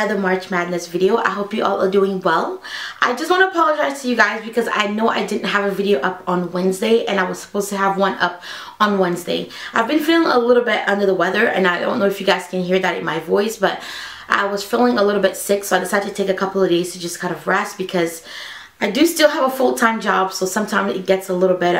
another March Madness video. I hope you all are doing well. I just want to apologize to you guys because I know I didn't have a video up on Wednesday and I was supposed to have one up on Wednesday. I've been feeling a little bit under the weather and I don't know if you guys can hear that in my voice, but I was feeling a little bit sick, so I decided to take a couple of days to just kind of rest because I do still have a full-time job, so sometimes it gets a little bit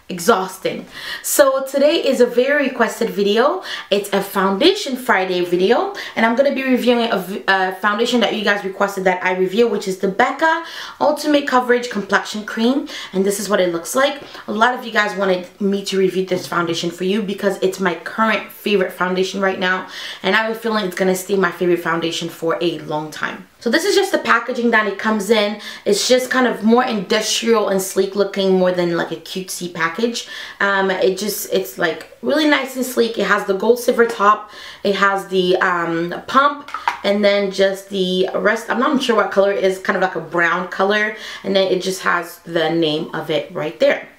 exhausting. So today is a very requested video. It's a Foundation Friday video, and I'm going to be reviewing a foundation that you guys requested that I review, which is the Becca Ultimate Coverage Complexion Cream, and this is what it looks like. A lot of you guys wanted me to review this foundation for you because it's my current favorite foundation right now, and I have a feeling it's going to stay my favorite foundation for a long time. So this is just the packaging that it comes in. It's just kind of more industrial and sleek looking more than like a cutesy package. It's like really nice and sleek. It has the gold silver top. It has the pump, and then just the rest. I'm not sure what color it is, kind of like a brown color, and then it just has the name of it right there.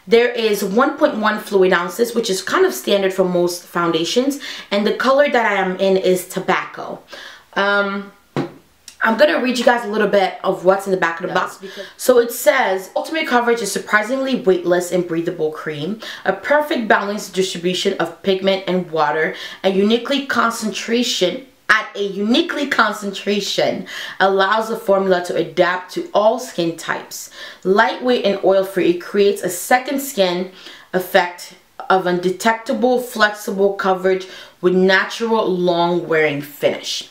There is 1.1 fluid ounces, which is kind of standard for most foundations, and the color that I am in is tobacco. I'm going to read you guys a little bit of what's in the back of the box. So it says, Ultimate Coverage is surprisingly weightless and breathable cream, a perfect balanced distribution of pigment and water, a uniquely concentration allows the formula to adapt to all skin types. Lightweight and oil-free, it creates a second skin effect of undetectable, flexible coverage with natural, long-wearing finish.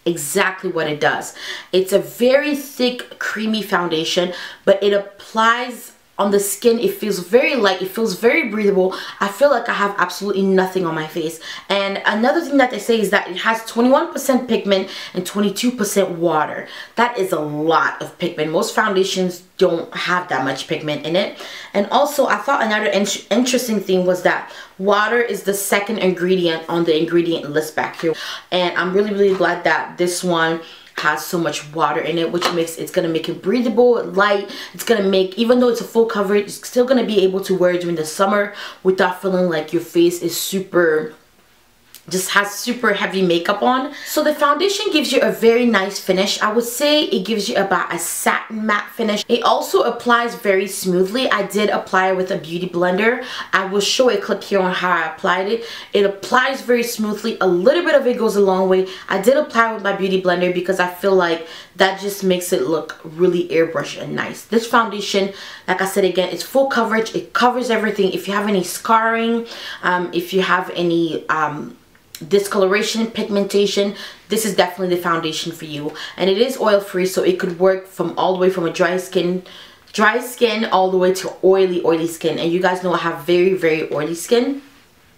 Exactly what it does. It's a very thick, creamy foundation, but it applies on the skin. It feels very light. It feels very breathable. I feel like I have absolutely nothing on my face. And another thing that they say is that it has 21% pigment and 22% water. That is a lot of pigment. Most foundations don't have that much pigment in it. And also, I thought another interesting thing was that water is the second ingredient on the ingredient list back here. And I'm really glad that this one has so much water in it, which makes it's gonna make it breathable, light. It's gonna make, even though it's a full coverage, it's still gonna be able to wear it during the summer without feeling like your face is just has super heavy makeup on. So the foundation gives you a very nice finish. I would say it gives you about a satin matte finish. It also applies very smoothly. I did apply it with a beauty blender. I will show a clip here on how I applied it. It applies very smoothly. A little bit of it goes a long way. I did apply with my beauty blender because I feel like that just makes it look really airbrushed and nice. This foundation, like I said again, it's full coverage. It covers everything. If you have any scarring, if you have any discoloration, pigmentation, this is definitely the foundation for you. And it is oil free, so it could work from all the way from a dry skin all the way to oily skin. And you guys know I have very oily skin,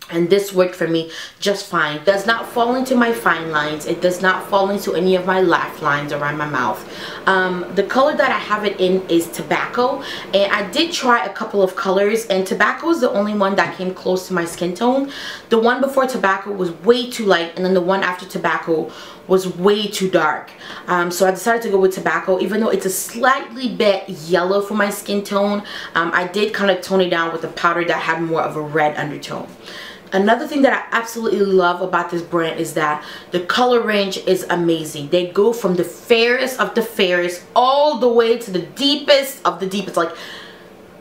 and this worked for me just fine. It does not fall into my fine lines. It does not fall into any of my laugh lines around my mouth. The color that I have it in is tobacco, and I did try a couple of colors, and tobacco is the only one that came close to my skin tone. The one before tobacco was way too light, and then the one after tobacco was way too dark. So I decided to go with tobacco, even though it's a slightly bit yellow for my skin tone. I did kind of tone it down with a powder that had more of a red undertone. Another thing that I absolutely love about this brand is that the color range is amazing. They go from the fairest of the fairest all the way to the deepest of the deepest. Like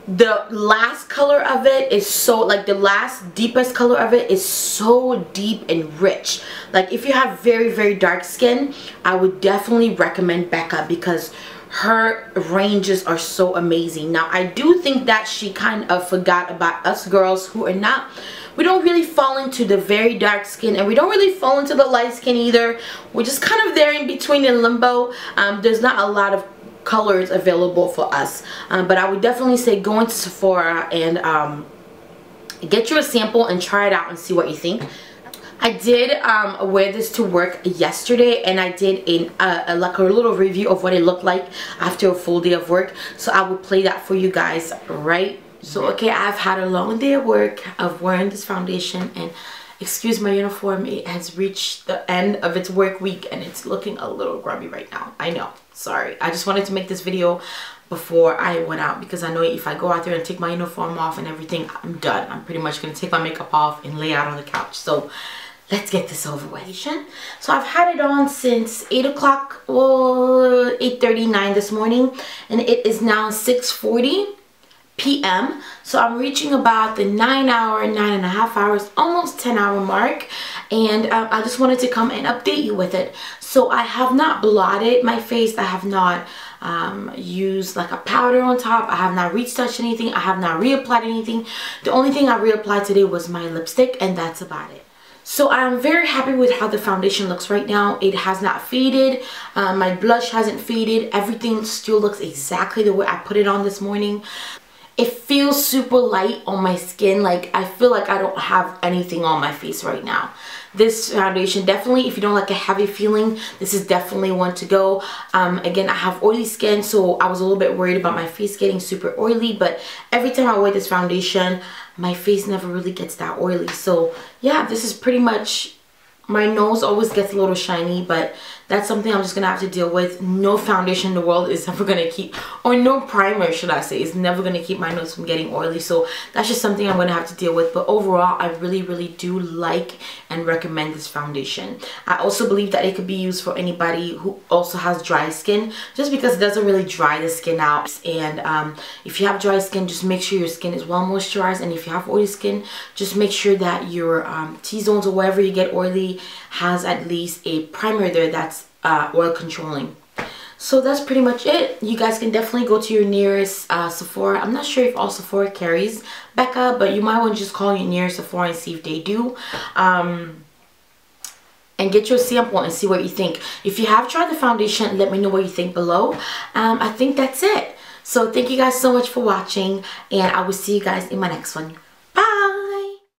the last color of it is so, like the last deepest color of it is so deep and rich. Like if you have very dark skin, I would definitely recommend Becca because her ranges are so amazing. Now I do think that she kind of forgot about us girls who are not, we don't really fall into the very dark skin, and we don't really fall into the light skin either. We're just kind of there in between in limbo. There's not a lot of colors available for us, but I would definitely say go into Sephora and get you a sample and try it out and see what you think. I did wear this to work yesterday, and I did like a little review of what it looked like after a full day of work, so I will play that for you guys right. So okay, I've had a long day of work of wearing this foundation, and excuse my uniform, it has reached the end of its work week and it's looking a little grubby right now. I know, sorry. I just wanted to make this video before I went out because I know if I go out there and take my uniform off and everything, I'm done. I'm pretty much gonna take my makeup off and lay out on the couch. So let's get this over with. So I've had it on since 8 o'clock, well, 8:39 this morning, and it is now 6:40 p.m. So I'm reaching about the 9.5 hours, almost 10-hour mark, and I just wanted to come and update you with it. So I have not blotted my face. I have not used like a powder on top. I have not retouched anything. I have not reapplied anything. The only thing I reapplied today was my lipstick, and that's about it. So I'm very happy with how the foundation looks right now. It has not faded. My blush hasn't faded. Everything still looks exactly the way I put it on this morning. It feels super light on my skin. Like, I feel like I don't have anything on my face right now. This foundation, definitely, if you don't like a heavy feeling, this is definitely one to go. Again, I have oily skin, so I was a little bit worried about my face getting super oily, but every time I wear this foundation, my face never really gets that oily. So yeah, this is pretty much, my nose always gets a little shiny, but that's something I'm just gonna have to deal with. No foundation in the world is ever gonna keep, or no primer should I say, is never gonna keep my nose from getting oily. So that's just something I'm gonna have to deal with. But overall, I really do like and recommend this foundation. I also believe that it could be used for anybody who also has dry skin, just because it doesn't really dry the skin out. And if you have dry skin, just make sure your skin is well moisturized. And if you have oily skin, just make sure that your T-zones or wherever you get oily has at least a primer there that's oil controlling. So that's pretty much it. You guys can definitely go to your nearest Sephora. I'm not sure if all Sephora carries Becca, but you might want to just call your nearest Sephora and see if they do. And get your sample and see what you think. If you have tried the foundation, let me know what you think below. I think that's it. So thank you guys so much for watching, and I will see you guys in my next one.